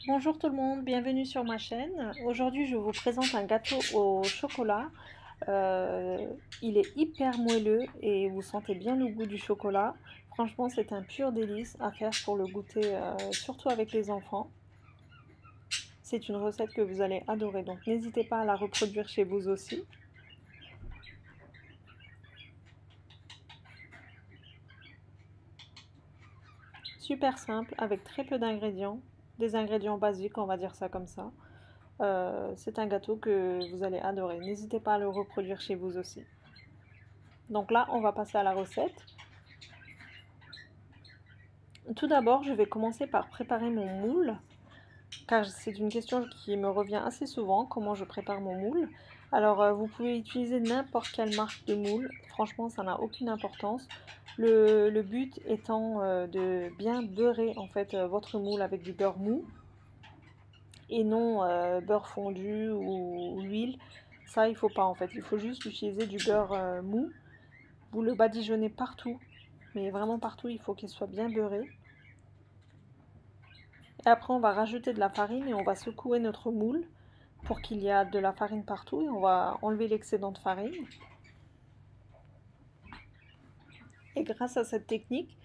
Bonjour tout le monde, bienvenue sur ma chaîne. Aujourd'hui, je vous présente un gâteau au chocolat. Il est hyper moelleux et vous sentez bien le goût du chocolat. Franchement, c'est un pur délice à faire pour le goûter, surtout avec les enfants. C'est une recette que vous allez adorer, donc n'hésitez pas à la reproduire chez vous aussi. Super simple, avec très peu d'ingrédients, des ingrédients basiques, on va dire ça comme ça. C'est un gâteau que vous allez adorer. N'hésitez pas à le reproduire chez vous aussi. Donc là, on va passer à la recette. Tout d'abord, je vais commencer par préparer mon moule, car c'est une question qui me revient assez souvent, comment je prépare mon moule. Alors, vous pouvez utiliser n'importe quelle marque de moule, franchement, ça n'a aucune importance. Le but étant de bien beurrer en fait votre moule avec du beurre mou et non beurre fondu ou huile. Ça, il faut pas en fait, il faut juste utiliser du beurre mou. Vous le badigeonnez partout, mais vraiment partout, il faut qu'il soit bien beurré. Et après, on va rajouter de la farine et on va secouer notre moule pour qu'il y ait de la farine partout et on va enlever l'excédent de farine. Et grâce à cette technique,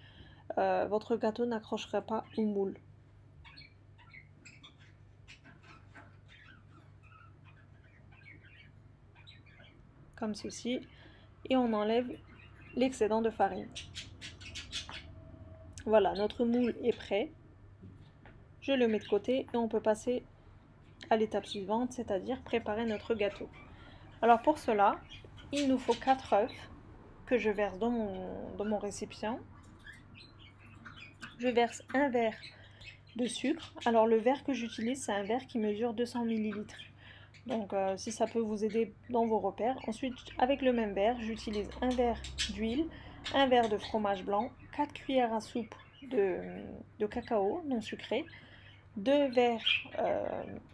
votre gâteau n'accrochera pas au moule. Comme ceci. Et on enlève l'excédent de farine. Voilà, notre moule est prêt. Je le mets de côté et on peut passer à l'étape suivante, c'est-à-dire préparer notre gâteau. Alors pour cela, il nous faut 4 œufs que je verse dans mon récipient. Je verse un verre de sucre. Alors le verre que j'utilise, c'est un verre qui mesure 200 ml. Donc si ça peut vous aider dans vos repères. Ensuite, avec le même verre, j'utilise un verre d'huile, un verre de fromage blanc, 4 cuillères à soupe de cacao non sucré, 2 verres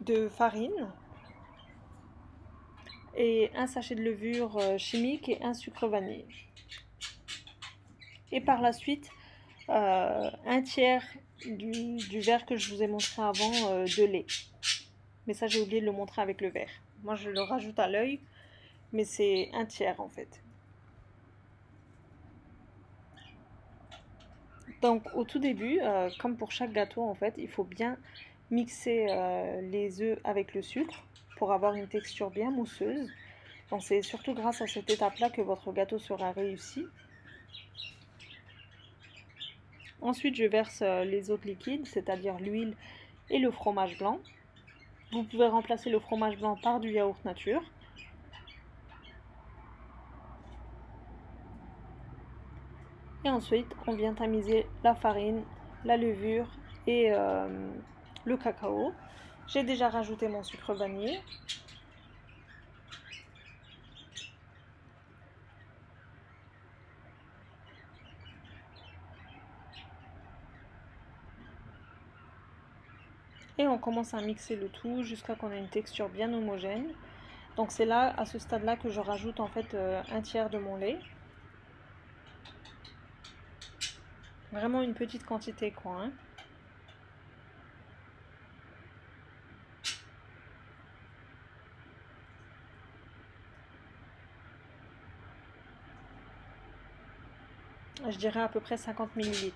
de farine et un sachet de levure chimique et un sucre vanille. Et par la suite, un tiers du verre que je vous ai montré avant de lait. Mais ça, j'ai oublié de le montrer avec le verre. Moi, je le rajoute à l'œil, mais c'est un tiers en fait. Donc, au tout début, comme pour chaque gâteau, en fait, il faut bien mixer les œufs avec le sucre pour avoir une texture bien mousseuse. Donc, c'est surtout grâce à cette étape-là que votre gâteau sera réussi. Ensuite, je verse les autres liquides, c'est-à-dire l'huile et le fromage blanc. Vous pouvez remplacer le fromage blanc par du yaourt nature. Et ensuite, on vient tamiser la farine, la levure et le cacao. J'ai déjà rajouté mon sucre vanillé. Et on commence à mixer le tout jusqu'à qu'on ait une texture bien homogène. Donc c'est là, à ce stade-là, que je rajoute en fait un tiers de mon lait. Vraiment une petite quantité quoi. Hein. Je dirais à peu près 50 ml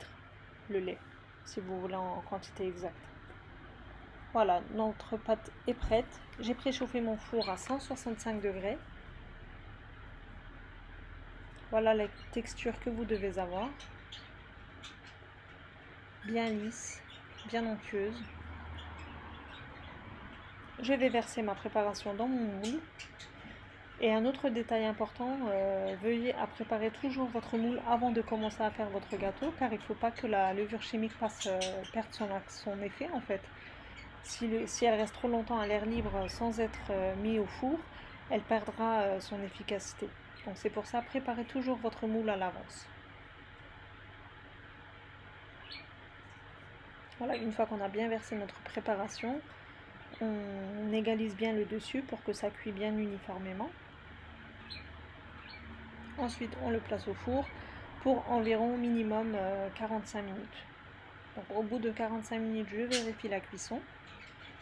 le lait, si vous voulez en quantité exacte. Voilà, notre pâte est prête. J'ai préchauffé mon four à 165 degrés. Voilà la texture que vous devez avoir. Bien lisse, bien onctueuse. Je vais verser ma préparation dans mon moule. Et un autre détail important, veuillez à préparer toujours votre moule avant de commencer à faire votre gâteau, car il ne faut pas que la levure chimique perde son effet en fait. Si elle reste trop longtemps à l'air libre sans être mise au four, elle perdra son efficacité. Donc c'est pour ça, préparez toujours votre moule à l'avance. Voilà, une fois qu'on a bien versé notre préparation, on égalise bien le dessus pour que ça cuise bien uniformément. Ensuite, on le place au four pour environ minimum 45 minutes. Donc, au bout de 45 minutes, je vérifie la cuisson.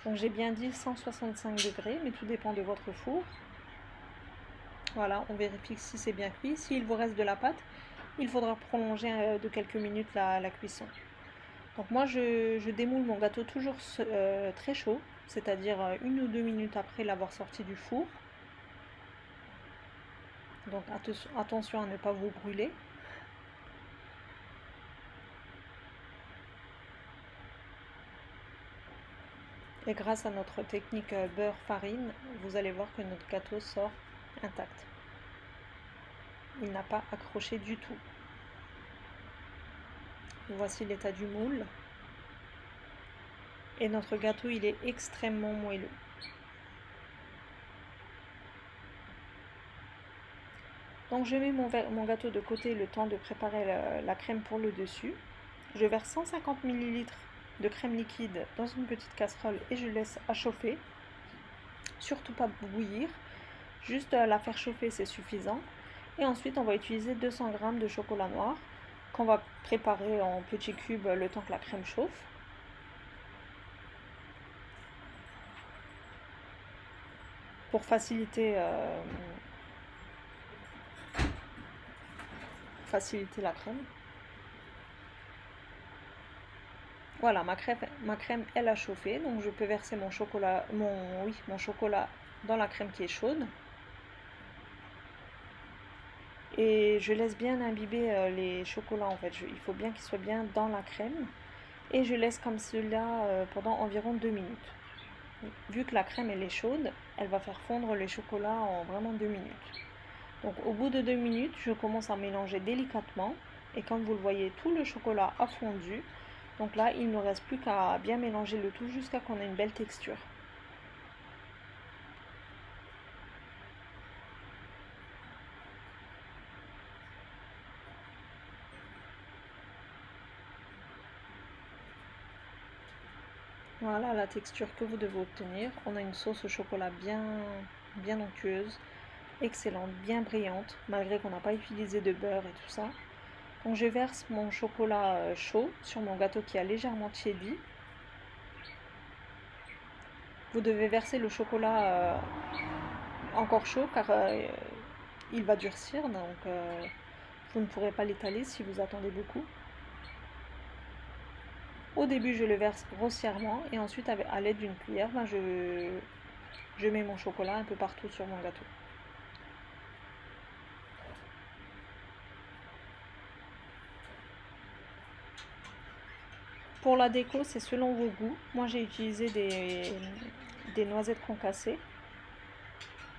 Donc j'ai bien dit 165 degrés, mais tout dépend de votre four. Voilà, on vérifie si c'est bien cuit. S'il vous reste de la pâte, il faudra prolonger de quelques minutes la cuisson. Donc moi je démoule mon gâteau toujours très chaud, c'est-à-dire 1 ou 2 minutes après l'avoir sorti du four. Donc attention à ne pas vous brûler. Et grâce à notre technique beurre-farine, vous allez voir que notre gâteau sort intact. Il n'a pas accroché du tout. Voici l'état du moule. Et notre gâteau, il est extrêmement moelleux. Donc je mets mon gâteau de côté le temps de préparer la crème pour le dessus. Je verse 150 ml de crème liquide dans une petite casserole et je laisse à chauffer. Surtout pas bouillir, juste la faire chauffer, c'est suffisant. Et ensuite on va utiliser 200 g de chocolat noir qu'on va préparer en petits cubes le temps que la crème chauffe. Pour faciliter la crème. Voilà, ma crème elle a chauffé, donc je peux verser mon chocolat dans la crème qui est chaude. Et je laisse bien imbiber les chocolats en fait, il faut bien qu'ils soient bien dans la crème. Et je laisse comme cela pendant environ 2 minutes. Vu que la crème elle est chaude, elle va faire fondre les chocolats en vraiment 2 minutes. Donc au bout de 2 minutes, je commence à mélanger délicatement. Et comme vous le voyez, tout le chocolat a fondu. Donc là, il ne nous reste plus qu'à bien mélanger le tout jusqu'à qu'on ait une belle texture. Voilà la texture que vous devez obtenir. On a une sauce au chocolat bien onctueuse, excellente, bien brillante, malgré qu'on n'a pas utilisé de beurre et tout ça. Donc je verse mon chocolat chaud sur mon gâteau qui a légèrement tiédi. Vous devez verser le chocolat encore chaud car il va durcir, donc vous ne pourrez pas l'étaler si vous attendez beaucoup. Au début je le verse grossièrement et ensuite à l'aide d'une cuillère, je mets mon chocolat un peu partout sur mon gâteau. Pour la déco, c'est selon vos goûts. Moi j'ai utilisé des noisettes concassées.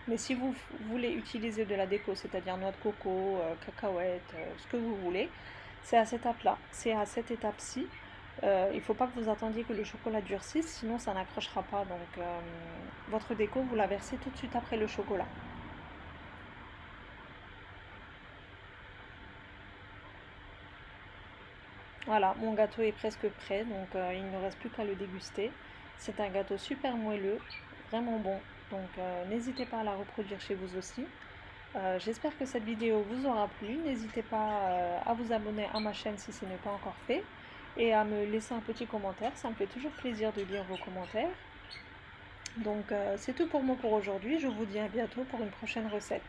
Mais si vous voulez utiliser de la déco, c'est-à-dire noix de coco, cacahuètes, ce que vous voulez, c'est à cette étape-là. C'est à cette étape-ci. Il ne faut pas que vous attendiez que le chocolat durcisse, sinon ça n'accrochera pas. Donc votre déco, vous la versez tout de suite après le chocolat. Voilà, mon gâteau est presque prêt, donc il ne reste plus qu'à le déguster. C'est un gâteau super moelleux, vraiment bon. Donc n'hésitez pas à la reproduire chez vous aussi. J'espère que cette vidéo vous aura plu. N'hésitez pas à vous abonner à ma chaîne si ce n'est pas encore fait. Et à me laisser un petit commentaire, ça me fait toujours plaisir de lire vos commentaires. Donc c'est tout pour moi pour aujourd'hui, je vous dis à bientôt pour une prochaine recette.